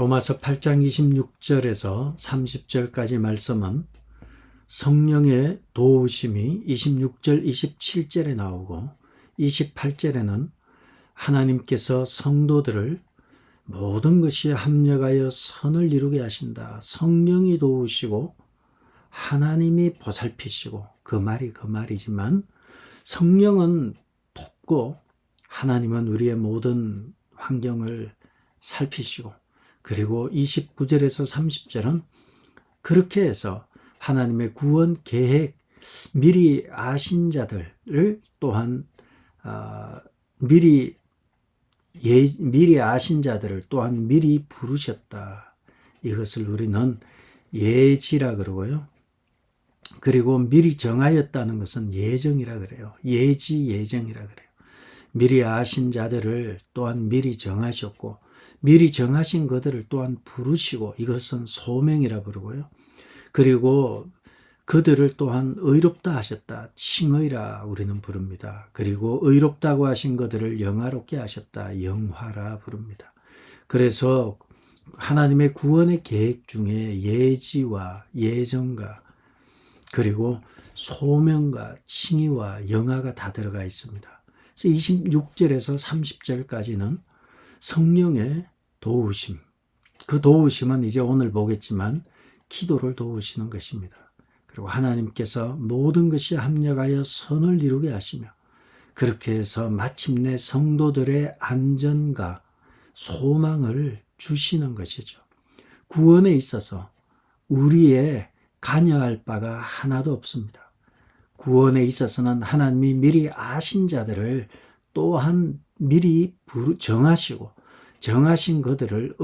로마서 8장 26절에서 30절까지 말씀은 성령의 도우심이 26절, 27절에 나오고 28절에는 하나님께서 성도들을 모든 것이 합력하여 선을 이루게 하신다. 성령이 도우시고 하나님이 보살피시고 그 말이지만 성령은 돕고 하나님은 우리의 모든 환경을 살피시고 그리고 29절에서 30절은 그렇게 해서 하나님의 구원 계획 미리 아신 자들을 또한 미리 아신 자들을 또한 미리 부르셨다. 이것을 우리는 예지라 그러고요. 그리고 미리 정하였다는 것은 예정이라 그래요. 예정이라 그래요. 미리 아신 자들을 또한 미리 정하셨고 미리 정하신 그들을 또한 부르시고 이것은 소명이라 부르고요. 그리고 그들을 또한 의롭다 하셨다. 칭의라 우리는 부릅니다. 그리고 의롭다고 하신 그들을 영화롭게 하셨다. 영화라 부릅니다. 그래서 하나님의 구원의 계획 중에 예지와 예정과 그리고 소명과 칭의와 영화가 다 들어가 있습니다. 그래서 26절에서 30절까지는 성령의 도우심, 그 도우심은 이제 오늘 보겠지만 기도를 도우시는 것입니다. 그리고 하나님께서 모든 것이 합력하여 선을 이루게 하시며 그렇게 해서 마침내 성도들의 안전과 소망을 주시는 것이죠. 구원에 있어서 우리의 관여할 바가 하나도 없습니다. 구원에 있어서는 하나님이 미리 아신 자들을 또한 미리 정하시고 정하신 그들을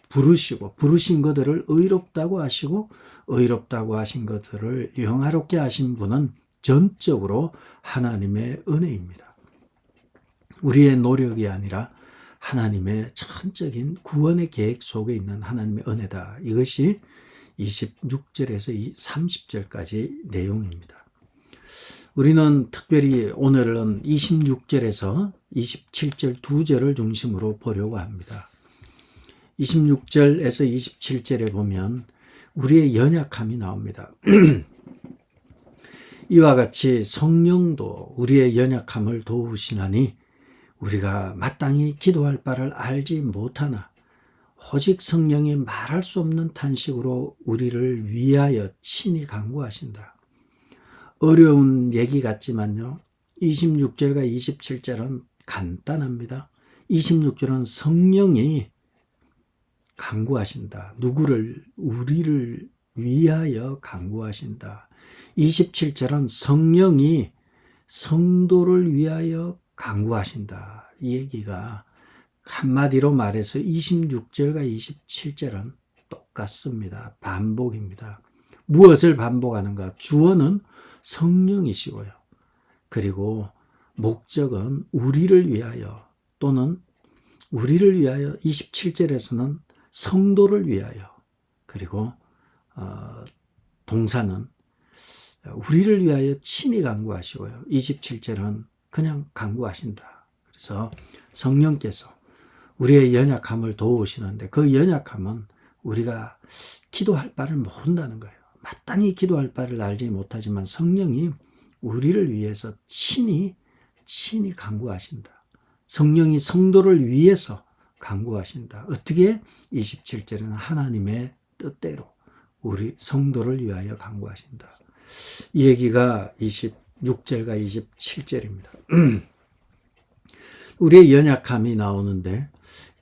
부르시고 부르신 그들을 의롭다고 하시고 의롭다고 하신 그들을 영화롭게 하신 분은 전적으로 하나님의 은혜입니다. 우리의 노력이 아니라 하나님의 전적인 구원의 계획 속에 있는 하나님의 은혜다. 이것이 26절에서 30절까지 내용입니다. 우리는 특별히 오늘은 26절에서 27절 두 절을 중심으로 보려고 합니다. 26절에서 27절에 보면 우리의 연약함이 나옵니다. 이와 같이 성령도 우리의 연약함을 도우시나니 우리가 마땅히 기도할 바를 알지 못하나 오직 성령이 말할 수 없는 탄식으로 우리를 위하여 친히 간구하신다. 어려운 얘기 같지만요. 26절과 27절은 간단합니다. 26절은 성령이 간구하신다. 우리를 위하여 간구하신다. 27절은 성령이 성도를 위하여 간구하신다. 이 얘기가 한마디로 말해서 26절과 27절은 똑같습니다. 반복입니다. 무엇을 반복하는가? 주어는 성령이시고요. 그리고 목적은 우리를 위하여 또는 우리를 위하여 27절에서는 성도를 위하여 그리고 동사는 우리를 위하여 친히 간구하시고요. 27절은 그냥 간구하신다. 그래서 성령께서 우리의 연약함을 도우시는데 그 연약함은 우리가 기도할 바를 모른다는 거예요. 마땅히 기도할 바를 알지 못하지만 성령이 우리를 위해서 친히 간구하신다. 성령이 성도를 위해서 간구하신다. 어떻게? 27절은 하나님의 뜻대로 우리 성도를 위하여 간구하신다. 이 얘기가 26절과 27절입니다. 우리의 연약함이 나오는데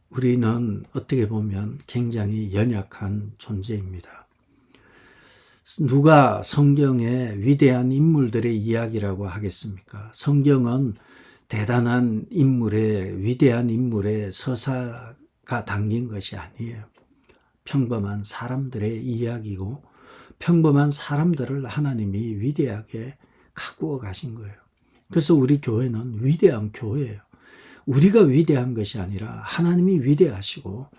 우리는 어떻게 보면 굉장히 연약한 존재입니다. 누가 성경의 위대한 인물들의 이야기라고 하겠습니까? 성경은 대단한 인물의 위대한 인물의 서사가 담긴 것이 아니에요. 평범한 사람들의 이야기고 평범한 사람들을 하나님이 위대하게 가꾸어 가신 거예요. 그래서 우리 교회는 위대한 교회예요. 우리가 위대한 것이 아니라 하나님이 위대하시고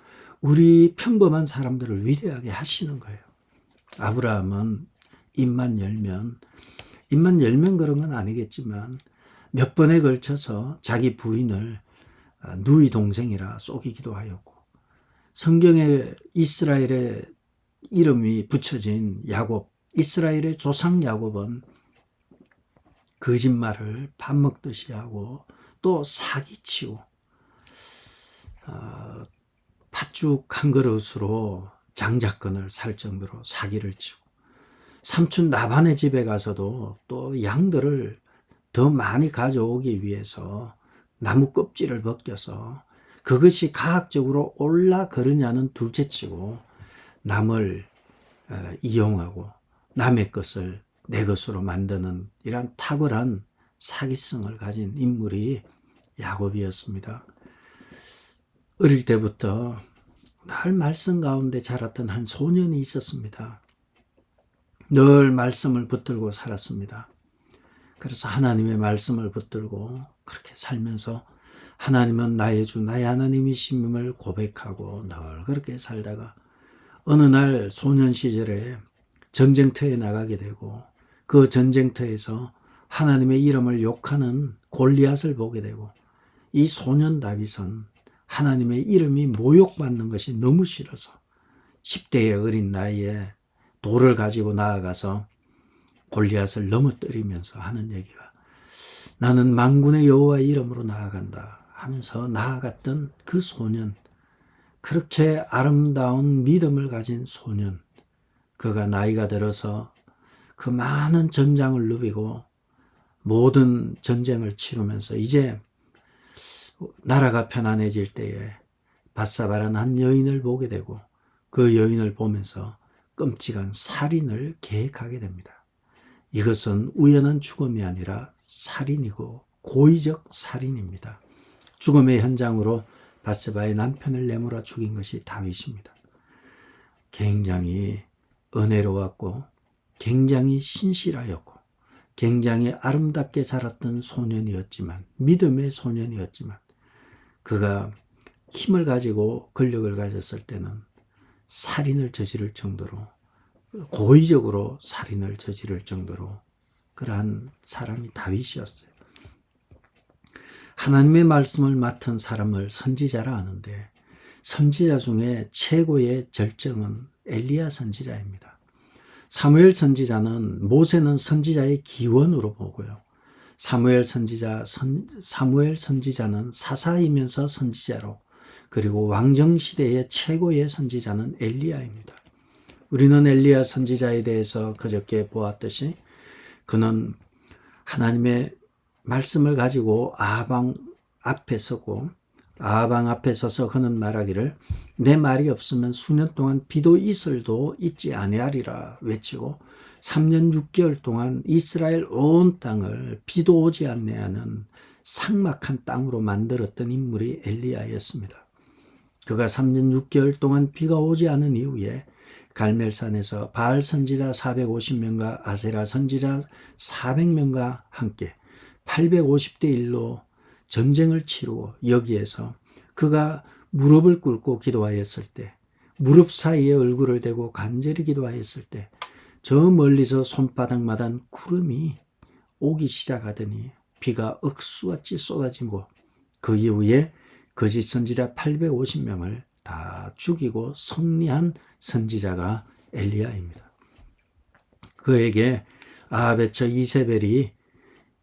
우리 평범한 사람들을 위대하게 하시는 거예요. 아브라함은 입만 열면 그런 건 아니겠지만 몇 번에 걸쳐서 자기 부인을 누이 동생이라 속이기도 하였고 성경에 이스라엘의 이름이 붙여진 야곱, 이스라엘의 조상 야곱은 거짓말을 밥 먹듯이 하고 또 사기치고 팥죽 한 그릇으로 장자권을 살 정도로 사기를 치고 삼촌 라반의 집에 가서도 또 양들을 더 많이 가져오기 위해서 나무 껍질을 벗겨서 그것이 과학적으로 옳라 그르냐는 둘째치고 남을 이용하고 남의 것을 내 것으로 만드는 이런 탁월한 사기성을 가진 인물이 야곱이었습니다. 어릴 때부터 늘 말씀 가운데 자랐던 한 소년이 있었습니다. 늘 말씀을 붙들고 살았습니다. 그래서 하나님의 말씀을 붙들고 그렇게 살면서 하나님은 나의 주 나의 하나님이심을 고백하고 늘 그렇게 살다가 어느 날 소년 시절에 전쟁터에 나가게 되고 그 전쟁터에서 하나님의 이름을 욕하는 골리앗을 보게 되고 이 소년 다윗은 하나님의 이름이 모욕받는 것이 너무 싫어서 10대의 어린 나이에 돌을 가지고 나아가서 골리앗을 넘어뜨리면서 하는 얘기가 나는 만군의 여호와의 이름으로 나아간다 하면서 나아갔던 그 소년, 그렇게 아름다운 믿음을 가진 소년, 그가 나이가 들어서 그 많은 전장을 누비고 모든 전쟁을 치르면서 이제 나라가 편안해질 때에 바사바라는 한 여인을 보게 되고 그 여인을 보면서 끔찍한 살인을 계획하게 됩니다. 이것은 우연한 죽음이 아니라 살인이고 고의적 살인입니다. 죽음의 현장으로 바세바의 남편을 내몰아 죽인 것이 다윗입니다. 굉장히 은혜로웠고 굉장히 신실하였고 굉장히 아름답게 자랐던 소년이었지만 믿음의 소년이었지만 그가 힘을 가지고 권력을 가졌을 때는 살인을 저지를 정도로 고의적으로 살인을 저지를 정도로 그러한 사람이 다윗이었어요. 하나님의 말씀을 맡은 사람을 선지자라 하는데 선지자 중에 최고의 절정은 엘리야 선지자입니다. 사무엘 선지자는 모세는 선지자의 기원으로 보고요. 사무엘 선지자는 사사이면서 선지자로 그리고 왕정시대의 최고의 선지자는 엘리야입니다. 우리는 엘리야 선지자에 대해서 그저께 보았듯이 그는 하나님의 말씀을 가지고 아방 앞에 서고 아방 앞에 서서 그는 말하기를 내 말이 없으면 수년 동안 비도 이슬도 있지 아니하리라 외치고 3년 6개월 동안 이스라엘 온 땅을 비도 오지 않는 삭막한 땅으로 만들었던 인물이 엘리야였습니다. 그가 3년 6개월 동안 비가 오지 않은 이후에 갈멜산에서 바알 선지자 450명과 아세라 선지자 400명과 함께 850대 1로 전쟁을 치르고 여기에서 그가 무릎을 꿇고 기도하였을 때 무릎 사이에 얼굴을 대고 간절히 기도하였을 때 저 멀리서 손바닥마다 구름이 오기 시작하더니 비가 억수같이 쏟아지고 그 이후에 거짓 선지자 850명을 다 죽이고 승리한 선지자가 엘리야입니다. 그에게 아합의 처 이세벨이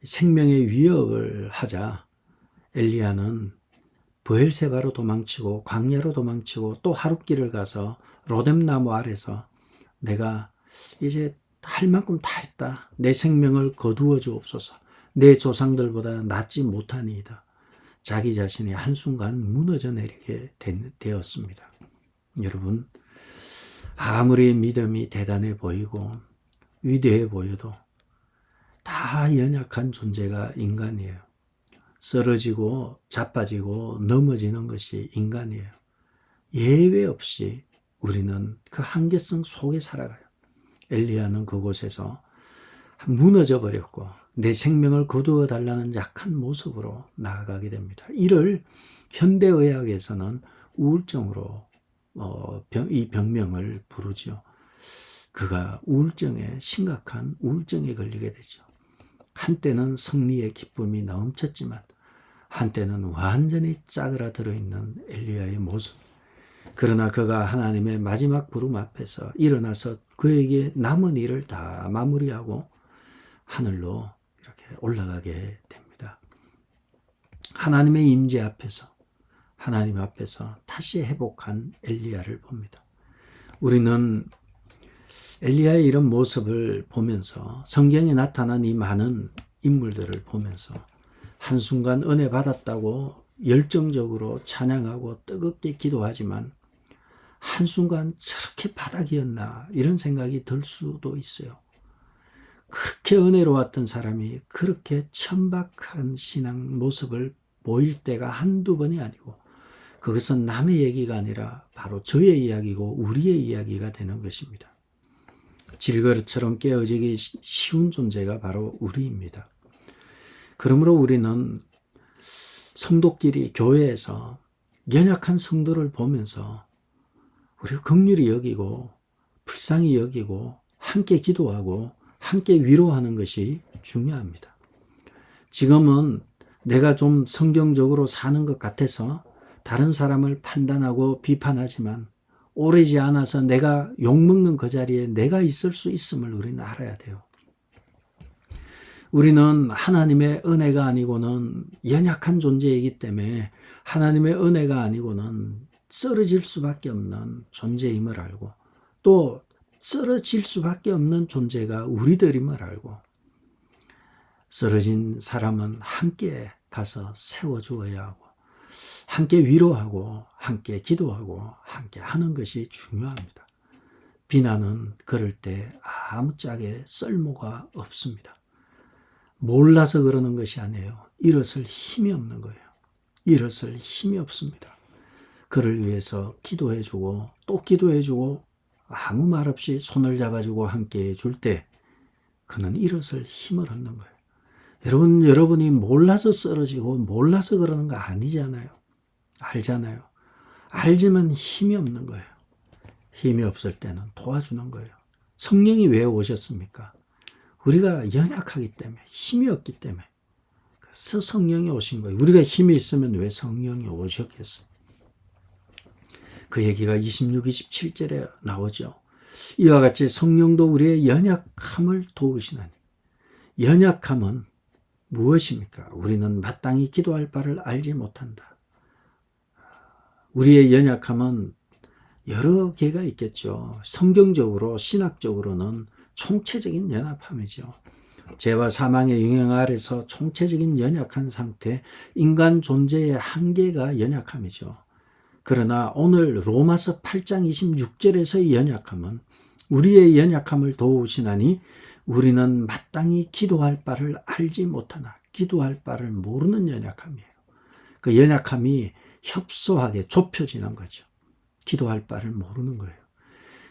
생명의 위협을 하자 엘리야는 브엘세바로 도망치고 광야로 도망치고 또 하룻길을 가서 로뎀나무 아래서 내가 이제 할 만큼 다 했다. 내 생명을 거두어 주옵소서. 내 조상들보다 낫지 못하니이다. 자기 자신이 한순간 무너져 내리게 되었습니다. 여러분, 아무리 믿음이 대단해 보이고 위대해 보여도 다 연약한 존재가 인간이에요. 쓰러지고 자빠지고 넘어지는 것이 인간이에요. 예외 없이 우리는 그 한계성 속에 살아가요. 엘리야는 그곳에서 무너져 버렸고 내 생명을 거두어 달라는 약한 모습으로 나아가게 됩니다. 이를 현대의학에서는 우울증으로 이 병명을 부르죠. 그가 심각한 우울증에 걸리게 되죠. 한때는 승리의 기쁨이 넘쳤지만 한때는 완전히 짜그라들어 있는 엘리야의 모습. 그러나 그가 하나님의 마지막 부름 앞에서 일어나서 그에게 남은 일을 다 마무리하고 하늘로 이렇게 올라가게 됩니다. 하나님의 임재 앞에서, 하나님 앞에서 다시 회복한 엘리야를 봅니다. 우리는 엘리야의 이런 모습을 보면서, 성경에 나타난 이 많은 인물들을 보면서 한순간 은혜 받았다고 열정적으로 찬양하고 뜨겁게 기도하지만 한순간 저렇게 바닥이었나 이런 생각이 들 수도 있어요. 그렇게 은혜로웠던 사람이 그렇게 천박한 신앙 모습을 보일 때가 한두 번이 아니고, 그것은 남의 얘기가 아니라 바로 저의 이야기고 우리의 이야기가 되는 것입니다. 질그릇처럼 깨어지기 쉬운 존재가 바로 우리입니다. 그러므로 우리는 성도끼리 교회에서 연약한 성도를 보면서 우리가 긍휼히 여기고 불쌍히 여기고 함께 기도하고 함께 위로하는 것이 중요합니다. 지금은 내가 좀 성경적으로 사는 것 같아서 다른 사람을 판단하고 비판하지만 오래지 않아서 내가 욕먹는 그 자리에 내가 있을 수 있음을 우리는 알아야 돼요. 우리는 하나님의 은혜가 아니고는 연약한 존재이기 때문에 하나님의 은혜가 아니고는 쓰러질 수밖에 없는 존재임을 알고, 또 쓰러질 수밖에 없는 존재가 우리들임을 알고, 쓰러진 사람은 함께 가서 세워주어야 하고 함께 위로하고 함께 기도하고 함께 하는 것이 중요합니다. 비난은 그럴 때 아무짝에 쓸모가 없습니다. 몰라서 그러는 것이 아니에요. 일어설 힘이 없는 거예요. 일어설 힘이 없습니다. 그를 위해서 기도해주고 또 기도해주고 아무 말 없이 손을 잡아주고 함께 해줄 때 그는 일어설 힘을 얻는 거예요. 여러분이 몰라서 쓰러지고 몰라서 그러는 거 아니잖아요. 알잖아요. 알지만 힘이 없는 거예요. 힘이 없을 때는 도와주는 거예요. 성령이 왜 오셨습니까? 우리가 연약하기 때문에, 힘이 없기 때문에. 그래서 성령이 오신 거예요. 우리가 힘이 있으면 왜 성령이 오셨겠어요? 그 얘기가 26, 27절에 나오죠. 이와 같이 성령도 우리의 연약함을 도우시나니. 연약함은 무엇입니까? 우리는 마땅히 기도할 바를 알지 못한다. 우리의 연약함은 여러 개가 있겠죠. 성경적으로, 신학적으로는 총체적인 연약함이죠. 죄와 사망의 영향 아래서 총체적인 연약한 상태, 인간 존재의 한계가 연약함이죠. 그러나 오늘 로마서 8장 26절에서의 연약함은 우리의 연약함을 도우시나니 우리는 마땅히 기도할 바를 알지 못하나, 기도할 바를 모르는 연약함이에요. 그 연약함이 협소하게 좁혀지는 거죠. 기도할 바를 모르는 거예요.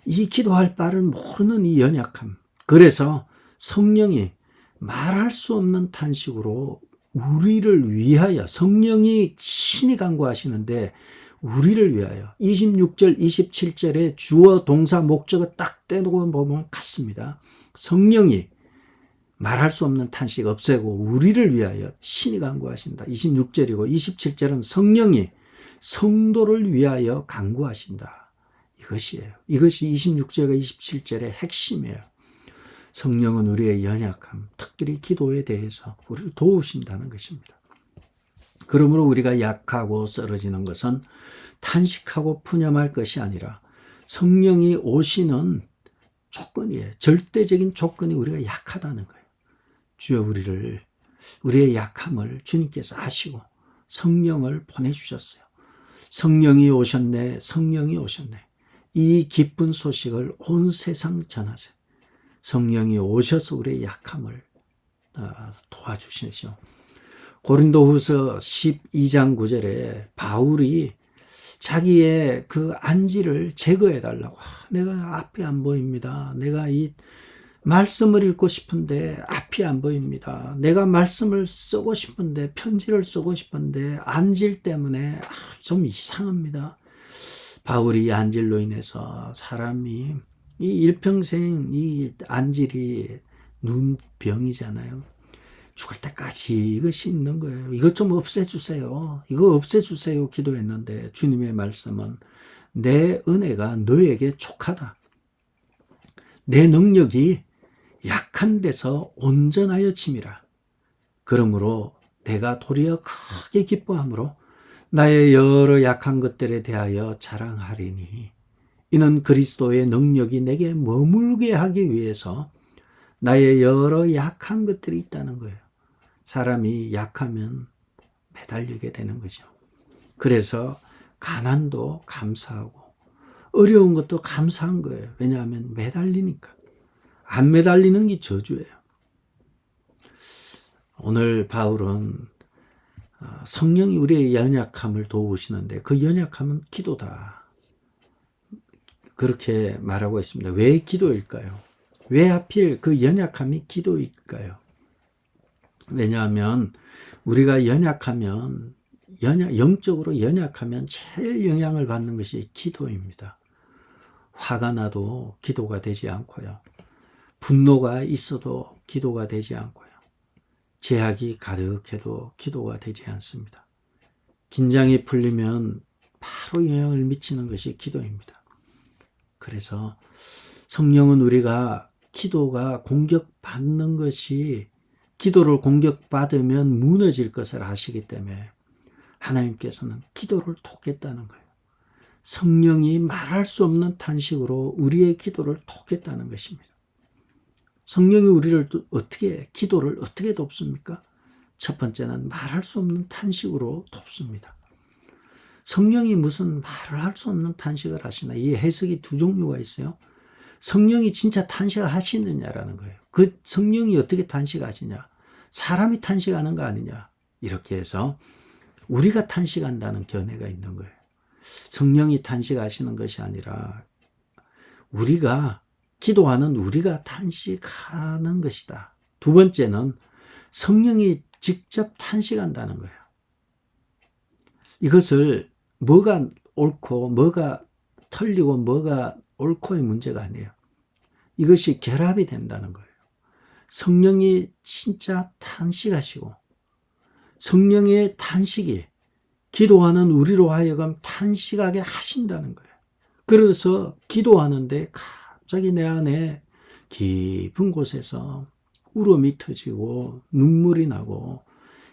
이 기도할 바를 모르는 이 연약함. 그래서 성령이 말할 수 없는 탄식으로 우리를 위하여, 성령이 친히 간구하시는데 우리를 위하여 26절 27절에 주어 동사 목적어 딱 떼놓고 보면 같습니다. 성령이 말할 수 없는 탄식 없애고 우리를 위하여 친히 간구하신다. 26절이고 27절은 성령이 성도를 위하여 간구하신다. 이것이에요. 이것이 26절과 27절의 핵심이에요. 성령은 우리의 연약함, 특별히 기도에 대해서 우리를 도우신다는 것입니다. 그러므로 우리가 약하고 쓰러지는 것은 탄식하고 푸념할 것이 아니라 성령이 오시는 조건이에요. 절대적인 조건이 우리가 약하다는 거예요. 주여 우리의 약함을 주님께서 아시고 성령을 보내주셨어요. 성령이 오셨네, 성령이 오셨네. 이 기쁜 소식을 온 세상 전하세요. 성령이 오셔서 우리의 약함을 도와주시죠. 고린도후서 12장 9절에 바울이 자기의 그 안지를 제거해 달라고. 내가 앞이 안 보입니다. 내가 이 말씀을 읽고 싶은데 앞이 안 보입니다. 내가 말씀을 쓰고 싶은데, 편지를 쓰고 싶은데 안질 때문에 좀 이상합니다. 바울이 이 안질로 인해서 사람이 이 일평생 이 안질이 눈병이잖아요. 죽을 때까지 이것이 있는 거예요. 이것 좀 없애주세요. 이거 없애주세요. 기도했는데 주님의 말씀은 내 은혜가 너에게 족하다. 내 능력이 약한 데서 온전하여 침이라. 그러므로 내가 도리어 크게 기뻐함으로 나의 여러 약한 것들에 대하여 자랑하리니 이는 그리스도의 능력이 내게 머물게 하기 위해서 나의 여러 약한 것들이 있다는 거예요. 사람이 약하면 매달리게 되는 거죠. 그래서 가난도 감사하고 어려운 것도 감사한 거예요. 왜냐하면 매달리니까. 안 매달리는 게 저주예요. 오늘 바울은 성령이 우리의 연약함을 도우시는데 그 연약함은 기도다. 그렇게 말하고 있습니다. 왜 기도일까요? 왜 하필 그 연약함이 기도일까요? 왜냐하면 우리가 연약하면 영적으로 연약하면 제일 영향을 받는 것이 기도입니다. 화가 나도 기도가 되지 않고요. 분노가 있어도 기도가 되지 않고요. 제약이 가득해도 기도가 되지 않습니다. 긴장이 풀리면 바로 영향을 미치는 것이 기도입니다. 그래서 성령은 우리가 기도가 공격받는 것이 기도를 공격받으면 무너질 것을 아시기 때문에 하나님께서는 기도를 돕겠다는 거예요. 성령이 말할 수 없는 탄식으로 우리의 기도를 돕겠다는 것입니다. 성령이 우리를 기도를 어떻게 돕습니까? 첫 번째는 말할 수 없는 탄식으로 돕습니다. 성령이 무슨 말을 할 수 없는 탄식을 하시나? 이 해석이 두 종류가 있어요. 성령이 진짜 탄식하시느냐라는 거예요. 그 성령이 어떻게 탄식하시냐? 사람이 탄식하는 거 아니냐? 이렇게 해서 우리가 탄식한다는 견해가 있는 거예요. 성령이 탄식하시는 것이 아니라 우리가 기도하는 우리가 탄식하는 것이다. 두 번째는 성령이 직접 탄식한다는 거예요. 이것을 뭐가 옳고 뭐가 틀리고 뭐가 옳고의 문제가 아니에요. 이것이 결합이 된다는 거예요. 성령이 진짜 탄식하시고 성령의 탄식이 기도하는 우리로 하여금 탄식하게 하신다는 거예요. 그래서 기도하는데 갑자기 내 안에 깊은 곳에서 울음이 터지고 눈물이 나고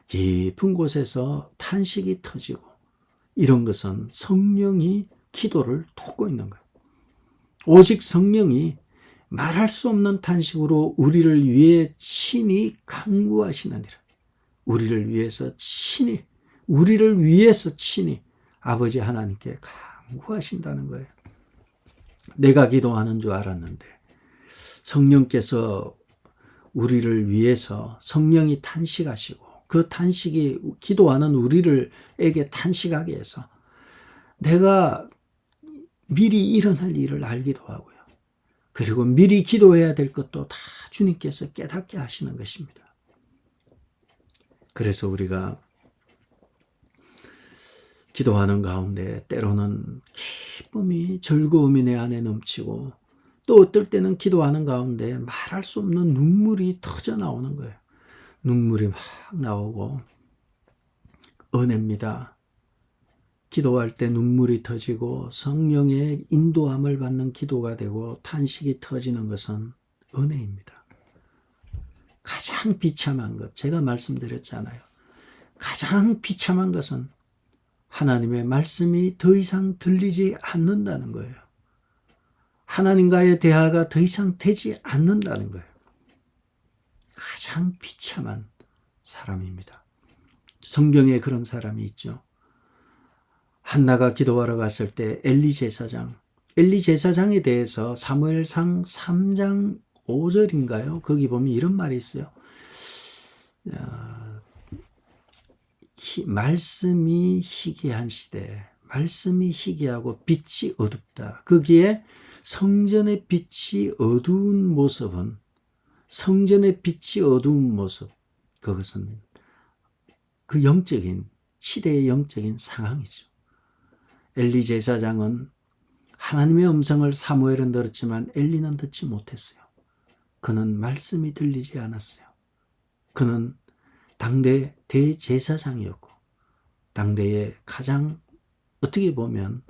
깊은 곳에서 탄식이 터지고 이런 것은 성령이 기도를 돕고 있는 거예요. 오직 성령이 말할 수 없는 탄식으로 우리를 위해 친히 간구하시느니라. 우리를 위해서 친히 아버지 하나님께 간구하신다는 거예요. 내가 기도하는 줄 알았는데 성령께서 우리를 위해서 성령이 탄식하시고 그 탄식이 기도하는 우리를에게 탄식하게 해서 내가 미리 일어날 일을 알기도 하고요. 그리고 미리 기도해야 될 것도 다 주님께서 깨닫게 하시는 것입니다. 그래서 우리가 기도하는 가운데 때로는 기쁨이 즐거움이 내 안에 넘치고 또 어떨 때는 기도하는 가운데 말할 수 없는 눈물이 터져 나오는 거예요. 눈물이 막 나오고 은혜입니다. 기도할 때 눈물이 터지고 성령의 인도함을 받는 기도가 되고 탄식이 터지는 것은 은혜입니다. 가장 비참한 것, 제가 말씀드렸잖아요. 가장 비참한 것은 하나님의 말씀이 더 이상 들리지 않는다는 거예요. 하나님과의 대화가 더 이상 되지 않는다는 거예요. 가장 비참한 사람입니다. 성경에 그런 사람이 있죠. 한나가 기도하러 갔을 때 엘리 제사장에 대해서 사무엘상 3장 5절인가요? 거기 보면 이런 말이 있어요. 말씀이 희귀한 시대, 말씀이 희귀하고 빛이 어둡다. 거기에 성전의 빛이 어두운 모습은 성전의 빛이 어두운 모습, 그것은 그 영적인 시대의 영적인 상황이죠. 엘리 제사장은 하나님의 음성을 사무엘은 들었지만 엘리는 듣지 못했어요. 그는 말씀이 들리지 않았어요. 그는 당대 대제사장이었고 당대의 가장 어떻게 보면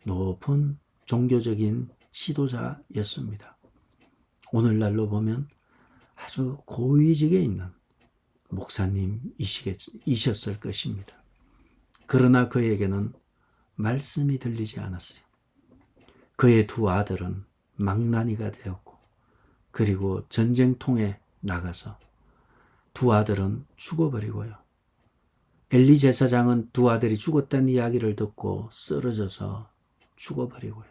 높은 종교적인 지도자였습니다. 오늘날로 보면 아주 고위직에 있는 목사님이셨을 것입니다. 그러나 그에게는 말씀이 들리지 않았어요. 그의 두 아들은 망나니가 되었고, 그리고 전쟁통에 나가서 두 아들은 죽어버리고요. 엘리 제사장은 두 아들이 죽었다는 이야기를 듣고 쓰러져서 죽어버리고요.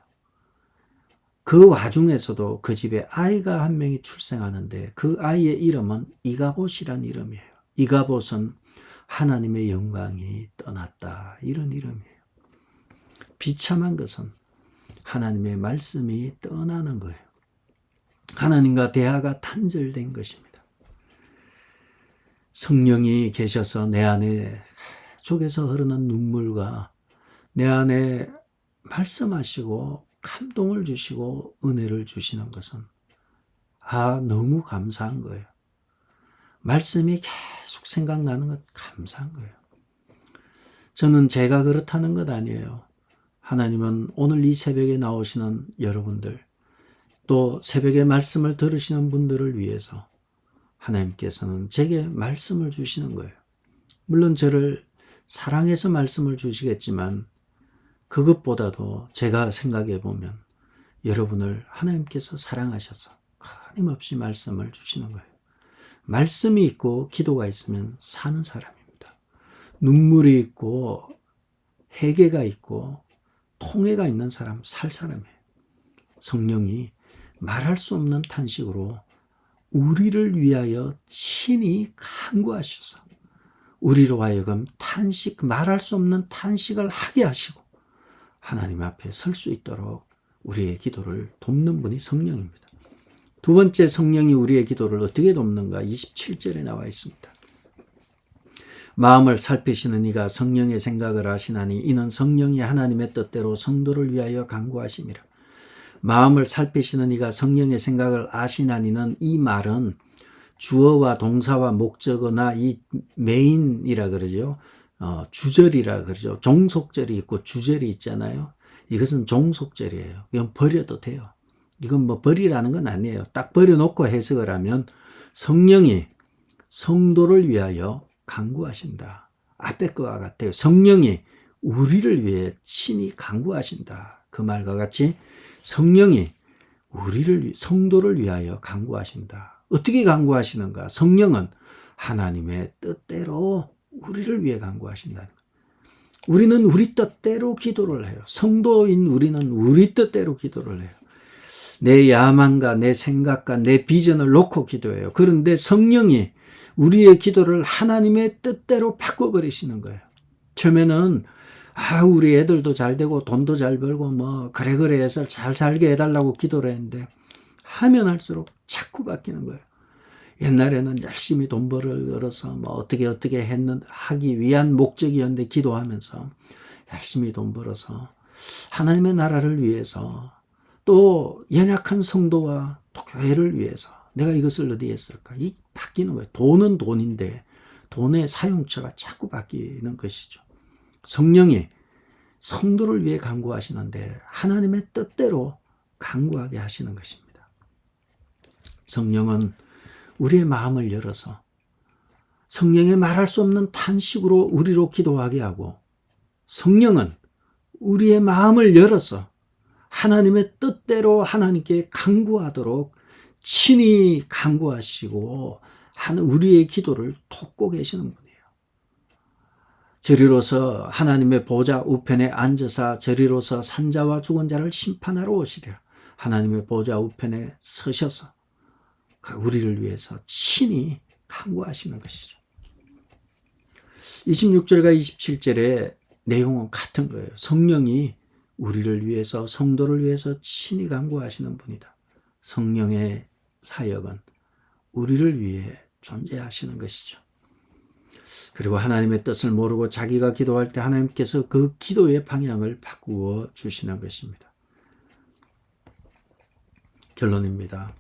그 와중에서도 그 집에 아이가 한 명이 출생하는데 그 아이의 이름은 이가봇이란 이름이에요. 이가봇은 하나님의 영광이 떠났다, 이런 이름이에요. 비참한 것은 하나님의 말씀이 떠나는 거예요. 하나님과 대화가 단절된 것입니다. 성령이 계셔서 내 안에 속에서 흐르는 눈물과 내 안에 말씀하시고 감동을 주시고 은혜를 주시는 것은 너무 감사한 거예요. 말씀이 계속 생각나는 것 감사한 거예요. 저는 제가 그렇다는 것 아니에요. 하나님은 오늘 이 새벽에 나오시는 여러분들, 또 새벽에 말씀을 들으시는 분들을 위해서 하나님께서는 제게 말씀을 주시는 거예요. 물론 저를 사랑해서 말씀을 주시겠지만 그것보다도 제가 생각해 보면 여러분을 하나님께서 사랑하셔서 끊임없이 말씀을 주시는 거예요. 말씀이 있고 기도가 있으면 사는 사람입니다. 눈물이 있고 회개가 있고 통회가 있는 사람, 살 사람이에요. 성령이 말할 수 없는 탄식으로 우리를 위하여 친히 간구하셔서 우리로 하여금 말할 수 없는 탄식을 하게 하시고 하나님 앞에 설 수 있도록 우리의 기도를 돕는 분이 성령입니다. 두 번째, 성령이 우리의 기도를 어떻게 돕는가? 27절에 나와 있습니다. 마음을 살피시는 이가 성령의 생각을 아시나니 이는 성령이 하나님의 뜻대로 성도를 위하여 간구하심이라. 마음을 살피시는 이가 성령의 생각을 아시나니는 이 말은 주어와 동사와 목적어나 이 메인이라 그러죠. 주절이라 그러죠. 종속절이 있고 주절이 있잖아요. 이것은 종속절이에요. 이건 버려도 돼요. 이건 뭐 버리라는 건 아니에요. 딱 버려놓고 해석을 하면 성령이 성도를 위하여 간구하신다. 앞에 거와 같아요. 성령이 우리를 위해 친히 간구하신다. 그 말과 같이 성령이 성도를 위하여 간구하신다. 어떻게 간구하시는가? 성령은 하나님의 뜻대로 우리를 위해 간구하신다는 거예요. 우리는 우리 뜻대로 기도를 해요. 성도인 우리는 우리 뜻대로 기도를 해요. 내 야망과 내 생각과 내 비전을 놓고 기도해요. 그런데 성령이 우리의 기도를 하나님의 뜻대로 바꿔버리시는 거예요. 처음에는 우리 애들도 잘 되고 돈도 잘 벌고 뭐 그래 해서 잘 살게 해달라고 기도를 했는데 하면 할수록 자꾸 바뀌는 거예요. 옛날에는 열심히 돈 벌어서 뭐 어떻게 하기 위한 목적이었는데 기도하면서 열심히 돈 벌어서 하나님의 나라를 위해서 또 연약한 성도와 또 교회를 위해서 내가 이것을 어디에 쓸까? 이 바뀌는 거예요. 돈은 돈인데 돈의 사용처가 자꾸 바뀌는 것이죠. 성령이 성도를 위해 간구하시는데 하나님의 뜻대로 간구하게 하시는 것입니다. 성령은 우리의 마음을 열어서 성령의 말할 수 없는 탄식으로 우리로 기도하게 하고 성령은 우리의 마음을 열어서 하나님의 뜻대로 하나님께 간구하도록 친히 간구하시고 하는 우리의 기도를 돕고 계시는 분이에요. 저리로서 하나님의 보좌 우편에 앉으사 저리로서 산자와 죽은 자를 심판하러 오시리라. 하나님의 보좌 우편에 서셔서 우리를 위해서 친히 간구하시는 것이죠. 26절과 27절의 내용은 같은 거예요. 성령이 우리를 위해서 성도를 위해서 친히 간구하시는 분이다. 성령의 사역은 우리를 위해 존재하시는 것이죠. 그리고 하나님의 뜻을 모르고 자기가 기도할 때 하나님께서 그 기도의 방향을 바꾸어 주시는 것입니다. 결론입니다.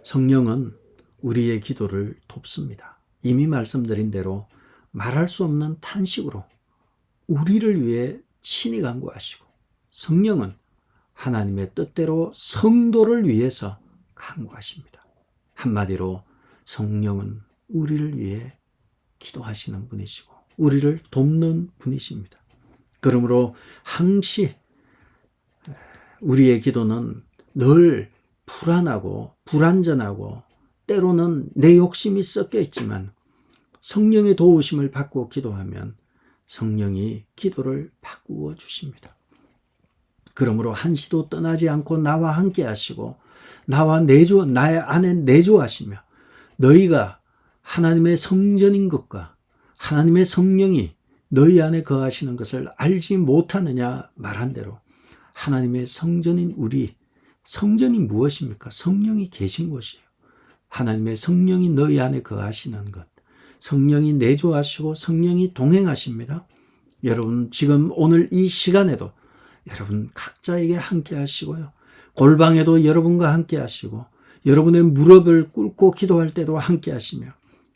성령은 우리의 기도를 돕습니다. 이미 말씀드린 대로 말할 수 없는 탄식으로 우리를 위해 친히 간구하시고 성령은 하나님의 뜻대로 성도를 위해서 간구하십니다. 한마디로 성령은 우리를 위해 기도하시는 분이시고 우리를 돕는 분이십니다. 그러므로 항시 우리의 기도는 늘 불안하고 불완전하고 때로는 내 욕심이 섞여 있지만 성령의 도우심을 받고 기도하면 성령이 기도를 바꾸어 주십니다. 그러므로 한시도 떠나지 않고 나와 함께 하시고 나의 안에 내주하시며 너희가 하나님의 성전인 것과 하나님의 성령이 너희 안에 거하시는 것을 알지 못하느냐 말한 대로 하나님의 성전인 우리, 성전이 무엇입니까? 성령이 계신 곳이에요. 하나님의 성령이 너희 안에 거하시는 것, 성령이 내주하시고 성령이 동행하십니다. 여러분 지금 오늘 이 시간에도 여러분 각자에게 함께 하시고요. 골방에도 여러분과 함께 하시고 여러분의 무릎을 꿇고 기도할 때도 함께 하시며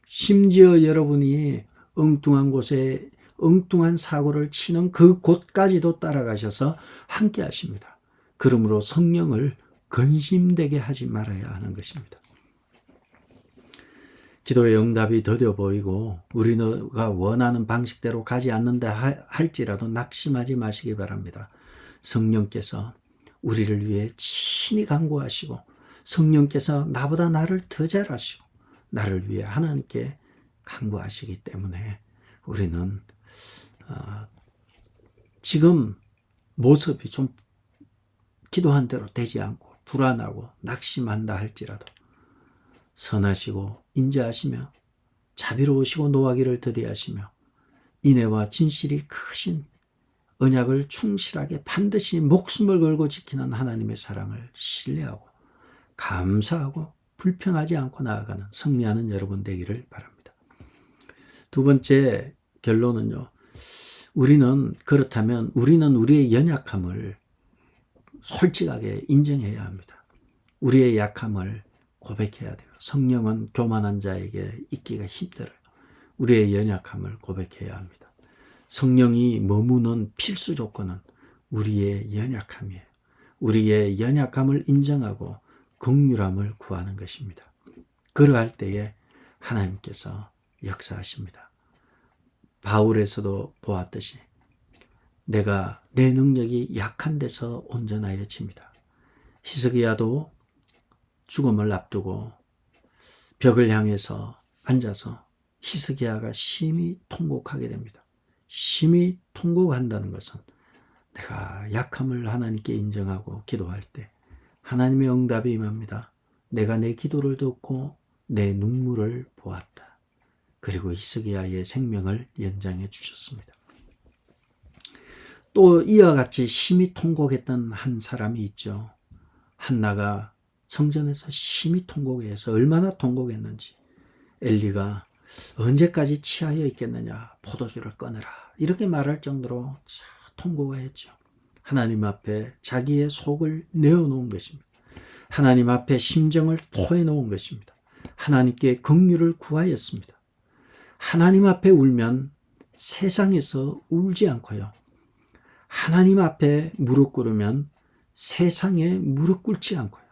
심지어 여러분이 엉뚱한 곳에 엉뚱한 사고를 치는 그 곳까지도 따라가셔서 함께 하십니다. 그러므로 성령을 근심되게 하지 말아야 하는 것입니다. 기도의 응답이 더뎌 보이고 우리가 원하는 방식대로 가지 않는다 할지라도 낙심하지 마시기 바랍니다. 성령께서 우리를 위해 친히 간구하시고 성령께서 나보다 나를 더 잘 아시고 나를 위해 하나님께 간구하시기 때문에 우리는 지금 모습이 좀 기도한 대로 되지 않고 불안하고 낙심한다 할지라도 선하시고 인자하시며 자비로우시고 노하기를 더디하시며 인애와 진실이 크신 언약을 충실하게 반드시 목숨을 걸고 지키는 하나님의 사랑을 신뢰하고 감사하고 불평하지 않고 나아가는 승리하는 여러분 되기를 바랍니다. 두 번째 결론은요. 그렇다면 우리는 우리의 연약함을 솔직하게 인정해야 합니다. 우리의 약함을 고백해야 돼요. 성령은 교만한 자에게 있기가 힘들어요. 우리의 연약함을 고백해야 합니다. 성령이 머무는 필수 조건은 우리의 연약함이에요. 우리의 연약함을 인정하고 긍휼함을 구하는 것입니다. 그러할 때에 하나님께서 역사하십니다. 바울에서도 보았듯이 내가 내 능력이 약한 데서 온전하여 칩니다. 히스기야도 죽음을 앞두고 벽을 향해서 앉아서 히스기야가 심히 통곡하게 됩니다. 심히 통곡한다는 것은 내가 약함을 하나님께 인정하고 기도할 때 하나님의 응답이 임합니다. 내가 내 기도를 듣고 내 눈물을 보았다. 그리고 히스기야의 생명을 연장해 주셨습니다. 또 이와 같이 심히 통곡했던 한 사람이 있죠. 한나가 성전에서 심히 통곡해서 얼마나 통곡했는지 엘리가 언제까지 취하여 있겠느냐 포도주를 끊으라 이렇게 말할 정도로 통곡했죠. 하나님 앞에 자기의 속을 내어놓은 것입니다. 하나님 앞에 심정을 토해놓은 것입니다. 하나님께 긍휼을 구하였습니다. 하나님 앞에 울면 세상에서 울지 않고요. 하나님 앞에 무릎 꿇으면 세상에 무릎 꿇지 않고요.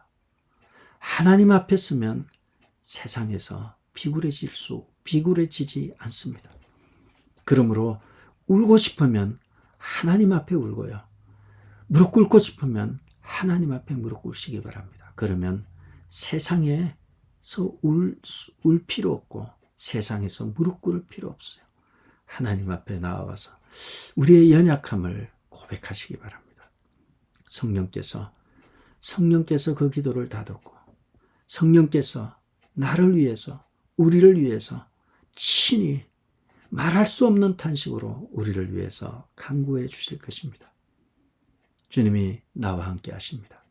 하나님 앞에 서면 세상에서 비굴해지지 않습니다. 그러므로 울고 싶으면 하나님 앞에 울고요. 무릎 꿇고 싶으면 하나님 앞에 무릎 꿇으시기 바랍니다. 그러면 세상에서 울 필요 없고 세상에서 무릎 꿇을 필요 없어요. 하나님 앞에 나와서 우리의 연약함을 고백하시기 바랍니다. 성령께서 그 기도를 다 듣고 성령께서 나를 위해서 우리를 위해서 친히 말할 수 없는 탄식으로 우리를 위해서 간구해 주실 것입니다. 주님이 나와 함께 하십니다.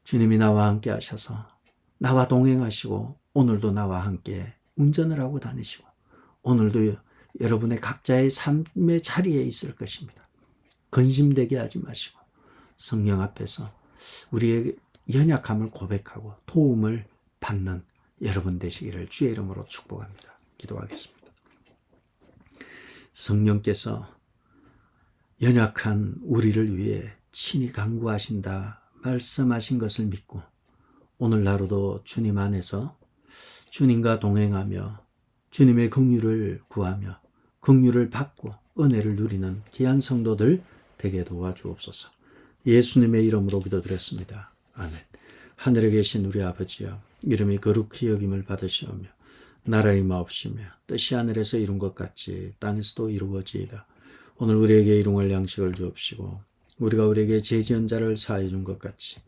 주님이 나와 함께 하셔서 나와 동행하시고 오늘도 나와 함께 운전을 하고 다니시고 오늘도 여러분의 각자의 삶의 자리에 있을 것입니다. 근심되게 하지 마시고 성령 앞에서 우리의 연약함을 고백하고 도움을 받는 여러분 되시기를 주의 이름으로 축복합니다. 기도하겠습니다. 성령께서 연약한 우리를 위해 친히 간구하신다 말씀하신 것을 믿고 오늘 하루도 주님 안에서 주님과 동행하며 주님의 긍휼을 구하며 긍휼을 받고 은혜를 누리는 귀한 성도들 되게 도와주옵소서. 예수님의 이름으로 기도드렸습니다. 아멘. 하늘에 계신 우리 아버지여, 이름이 거룩히 여김을 받으시오며 나라의 마옵시며 뜻이 하늘에서 이룬 것 같이 땅에서도 이루어지이다. 오늘 우리에게 일용할 양식을 주옵시고 우리가 우리에게 죄 지은 자를 사하여 준 것 같이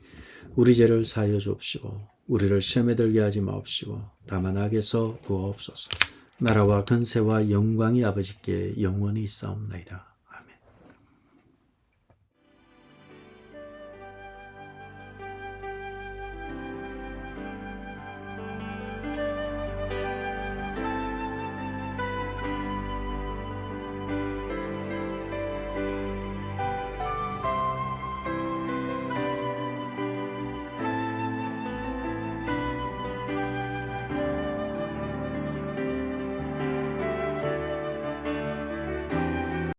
우리 죄를 사하여 주옵시고 우리를 시험에 들게 하지 마옵시고 다만 악에서 구하옵소서. 나라와 근세와 영광이 아버지께 영원히 있사옵나이다.